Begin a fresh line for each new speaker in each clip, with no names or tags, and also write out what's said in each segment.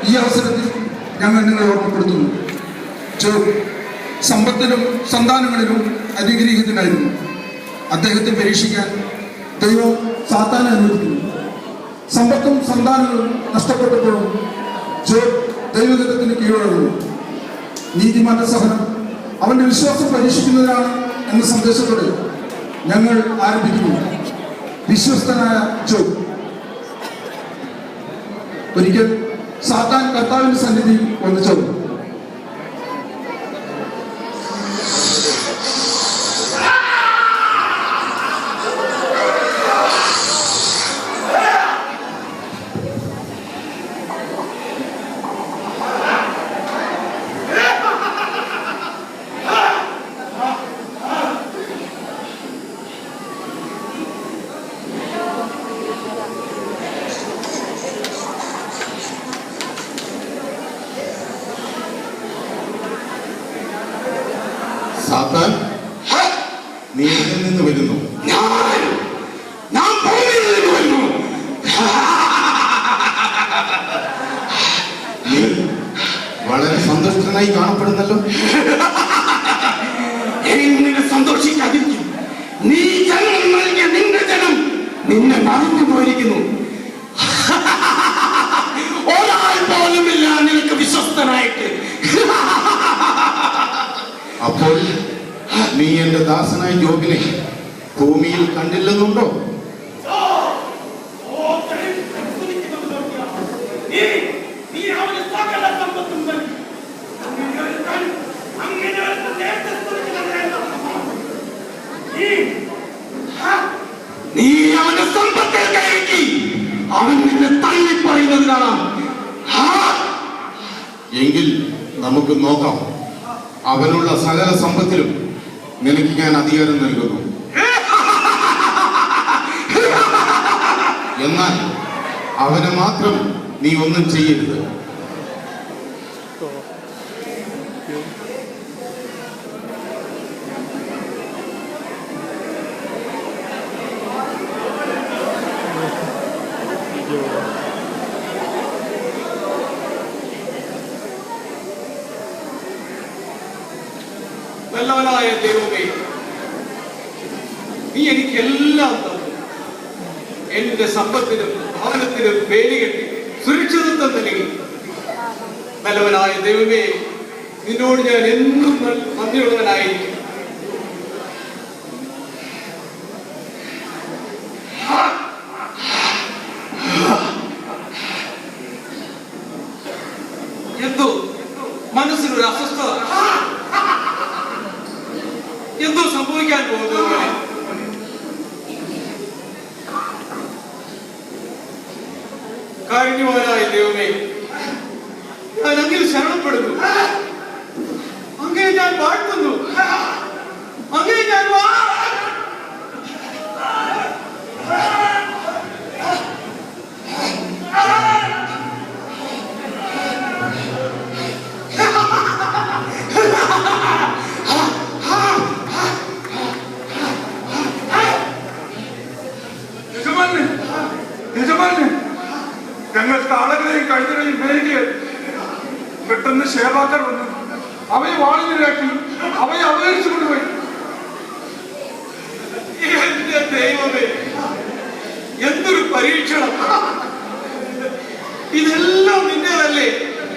ഈ അവസരത്തിൽ ഞങ്ങൾ നിങ്ങളെ ഓർമ്മപ്പെടുത്തുന്നു. ജോബ് സമ്പത്തിലും സന്താനങ്ങളിലും അനുഗ്രഹീതനായിരുന്നു. അദ്ദേഹത്തെ പരീക്ഷിക്കാൻ ദൈവം സാത്താനെ അനുവദിക്കുന്നു. സമ്പത്തും സന്താനങ്ങളും നഷ്ടപ്പെട്ടപ്പോഴും ജോബ് ദൈവഹിതത്തിന് കീഴടങ്ങുന്നു. നീതിമാന്റെ സഹനം അവന്റെ വിശ്വാസം പരീക്ഷിക്കുന്നതിനാണ് എന്ന സന്ദേശത്തോടെ ഞങ്ങൾ ആരംഭിക്കുന്നു. വിശ്വസ്തനായ ജോബ്. ഒരിക്കൽ സാത്താൻ കർത്താവിന്റെ സന്നിധിയിൽ വന്നു ചേർന്നു.
സാത്താൻ, നീ എവിടെ നിന്ന് വരുന്നു?
ഞാൻ ഭൂമിയിൽ നിന്ന് വരുന്നു.
നീ വളരെ സന്തുഷ്ടനായി കാണപ്പെടുന്നല്ലോ.
എങ്ങനെ സന്തോഷിക്കാതിരിക്കും? നീ ജന്മം നൽകിയ നിന്റെ ജനം നിന്നെ മറന്നു പോയിരിക്കുന്നു. ഒരാൾ പോലുമില്ല നിനക്ക് വിശ്വസ്തനായിട്ട്.
അപ്പോൾ നീ എന്റെ ദാസനായ ജോബിനെ ഭൂമിയിൽ കണ്ടില്ലെന്നുണ്ടോ?
നീ അവന്റെ സമ്പത്തിൽ കയറ്റി അവൻ നിന്നെ തള്ളി പറയുന്നത് കാണാം.
എങ്കിൽ നമുക്ക് നോക്കാം. അവനുള്ള സകല സമ്പത്തിലും നിനക്ക് ഞാൻ അധികാരം നൽകുന്നു. എന്നാൽ അവന് മാത്രം നീ ഒന്നും ചെയ്യരുത്.
നല്ലവനായ ദൈവമേ, നീ എനിക്കെല്ലാം തന്നു. എന്റെ സമ്പത്തിനും ഭവനത്തിനും വേലികെട്ടി സുരക്ഷിതത്വം നൽകി. നല്ലവനായ ദൈവമേ, നിന്നോട് ഞാൻ എന്നും നന്ദിയുള്ളവനായിരിക്കും. എന്തോ മനസ്സിനൊരു അസ്വസ്ഥത, എന്തോ സംഭവിക്കാൻ പോകുന്നത് പോലെ. കാരുണ്യവാനായ ദൈവമേ, ഞാൻ അങ്ങിൽ ശരണപ്പെടുന്നു. അങ്ങേ ഞാൻ വാഴ്ത്തുന്നു. അങ്ങേ ഞാൻ
ഞങ്ങൾ കാളകളെയും കഴുതകളെയും മേലുകയെ പെട്ടെന്ന് ശേവാക്കാർ വന്നു അവയെ വാളിനിരാക്കി അവയെ അപഹരിച്ചു കൊണ്ടുപോയി.
എന്റെ ദൈവമേ, എന്തൊരു പരീക്ഷണം! ഇതെല്ലാം നിന്റേതല്ലേ?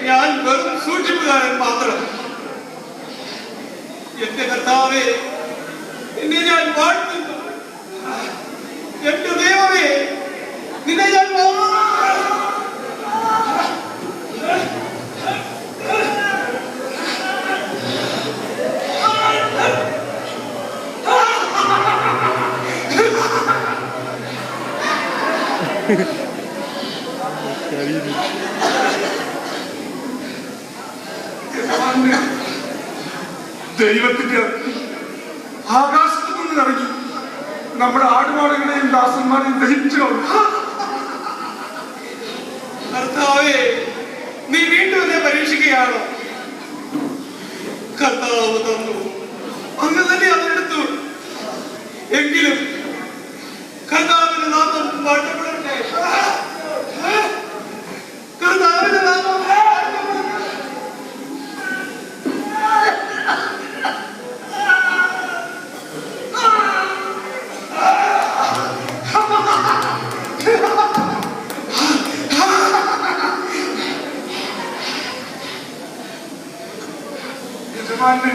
ഞാൻ വെറും സൂക്ഷിപ്പുകാരൻ മാത്രം. എന്റെ കർത്താവേ, നിന്നെ ഞാൻ വാഴ്ത്തുന്നു. എന്റെ ദൈവമേ, നിന്നെ ഞാൻ
ദൈവത്തിന്റെ ആകാശത്തു നിന്ന് ഇറങ്ങി നമ്മുടെ ആടുമാടുകളെയും ദാസന്മാരെയും ദഹിച്ചു.
കർത്താവേ, നീ വീണ്ടും എന്നെ പരീക്ഷിക്കുകയാണോ? കർത്താവ് തന്നു, അങ്ങ് തന്നെ അതെടുത്തു. എങ്കിലും കർത്താവിന്റെ നാമം വാഴ്ത്തപ്പെടട്ടെ. കർത്താവിന്റെ നാമം
യജമാനെ,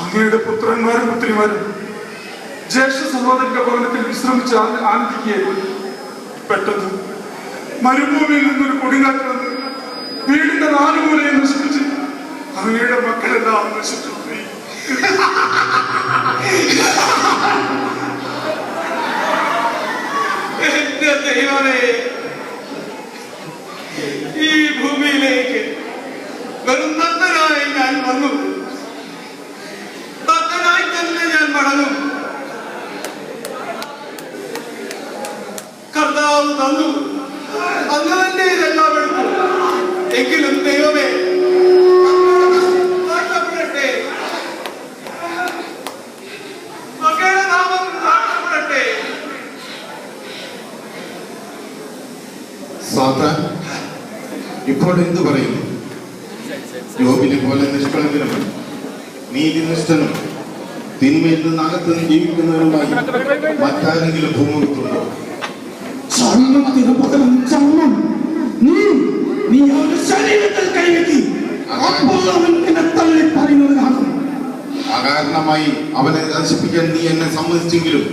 അങ്ങയുടെ പുത്രന്മാരും പുത്രിമാരും ജ്യേഷ്ഠ സഹോദരന്റെ ഭവനത്തിൽ വിശ്രമിച്ച് ആനന്ദിക്കുകയായിരുന്നു. പെട്ടെന്ന് മരുഭൂമിയിൽ നിന്നൊരു കൊടുങ്കാറ്റ് വന്ന് വീടിന്റെ 4 മൂലയെ നശിപ്പിച്ച് അങ്ങയുടെ മക്കളെല്ലാം നശിച്ചു പോയി.
എന്റെ ദൈവമേ, ഈ ഭൂമിയിലേക്ക് വെറും നഗ്നനായി ഞാൻ വന്നു, നഗ്നനായി തന്നെ ഞാൻ മടങ്ങും. കർത്താവ് തന്നു, അങ്ങ് തന്നെ ഇതെല്ലാം എടുത്തു. എങ്കിലും ദൈവമേ, വാഴ്ത്തപ്പെടട്ടെ, അങ്ങയുടെ നാമം വാഴ്ത്തപ്പെടട്ടെ.
സാത്താൻ ഇപ്പോൾ എന്തു പറയുന്നു? യോബിനെ പോലെ നിഷ്കളങ്കനും നീതിനിഷ്ഠനും തിന്മയിൽ നിന്ന് അകത്ത് നിന്ന് ജീവിക്കുന്നവരുമായി മറ്റാരെങ്കിലും ഭൂമുഖത്തുണ്ടോ?
ചർമ്മത്തിന് പകരം ചർമ്മം. നീ അവന്റെ ശരീരത്തിൽ കൈവെക്കി, അപ്പോൾ അവൻ നിന്നെ തള്ളി പറയുന്നത് കാണും.
അകാരണമായി അവനെ നശിപ്പിക്കാൻ നീ എന്നെ സമ്മതിച്ചെങ്കിലും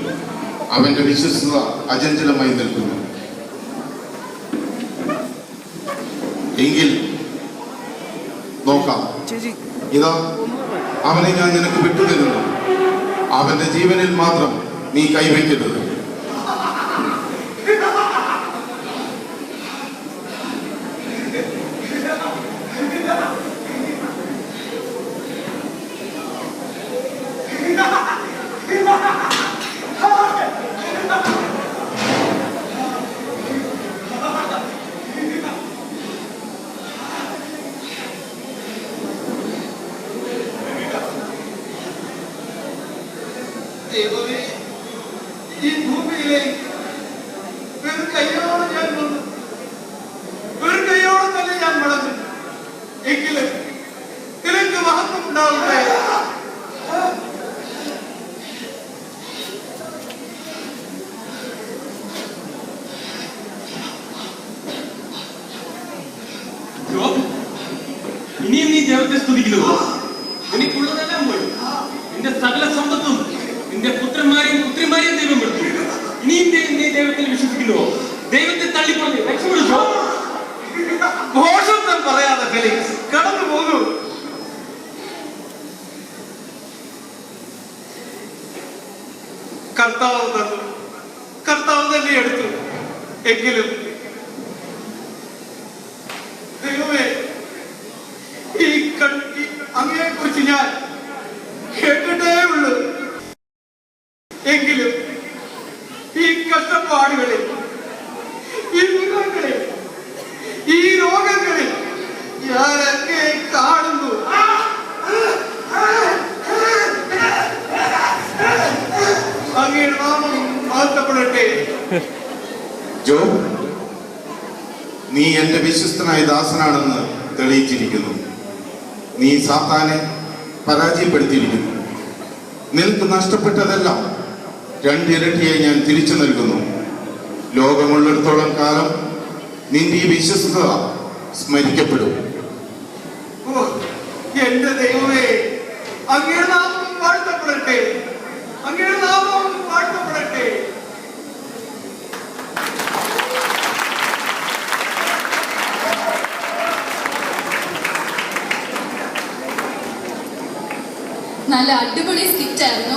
അവന്റെ വിശ്വസ്തത അചഞ്ചലമായി നിൽക്കുന്നു. എങ്കിൽ നോക്കാം, ഇതാ അവനെ ഞാൻ നിനക്ക് വിട്ടുതരുന്നു. അവന്റെ ജീവനിൽ മാത്രം നീ കൈവയ്ക്കരുത്.
ദൈവമേ, ഈ ഭൂമിയിലേക്ക് വെറും കൈയോടെ ഞാൻ വന്നു, വെറും കൈയോടെ തന്നെ ഞാൻ മടങ്ങും. എങ്കിലും നിനക്ക് മഹത്വം ഉണ്ടാവട്ടെ.
ഇനിയും നീ ദൈവത്തെ സ്തുതിക്കുന്നുവോ? എനിക്കുള്ളതെല്ലാം പോയി. നിന്റെ സകല സമ്പത്തും നിന്റെ പുത്രന്മാരെയും പുത്രിമാരെയും ദൈവം കൊടുത്തു. ഇനിയും നീ ദൈവത്തിൽ വിശ്വസിക്കുന്നുവോ? ദൈവത്തെ തള്ളിപ്പറഞ്ഞ് രക്ഷപ്പെടുത്തോ?
ഘോഷത്വം പറയാതെ ഫെലിക്സ് കടന്നു പോകൂ. കർത്താവ് തന്നു, കർത്താവ് തന്നെ എടുത്തു. എങ്കിലും ദൈവമേ, അങ്ങയെ കുറിച്ച് ഞാൻ കേട്ടിട്ടേ ഉള്ളൂ. എങ്കിലും ഈ കഷ്ടപ്പാടുകളിൽ, ഈ മൃഗങ്ങളിൽ, ഈ രോഗങ്ങളിൽ ഞാൻ അങ്ങയെ കാണുന്നു. അങ്ങയുടെ നാമം വാഴ്ത്തപ്പെടട്ടെ.
ജോബ്, നീ എന്റെ വിശ്വസ്തനായ ദാസനാണെന്ന് തെളിയിച്ചിരിക്കുന്നു. നീ സാത്താനെ പരാജയപ്പെടുത്തിയിരിക്കുന്നു. നിനക്ക് നഷ്ടപ്പെട്ടതെല്ലാം 2 ഇരട്ടിയായി ഞാൻ തിരിച്ചു നൽകുന്നു. ലോകമുള്ളിടത്തോളം കാലം നിന്റെ ഈ വിശ്വസ്തത സ്മരിക്കപ്പെടും.
ഓ, എന്റെ ദൈവമേ, അങ്ങയുടെ നാമം വാഴ്ത്തപ്പെടട്ടെ, അങ്ങയുടെ നാമം വാഴ്ത്തപ്പെടട്ടെ.
നല്ല അടിപൊളി സ്കിറ്റ് ആയിരുന്നു.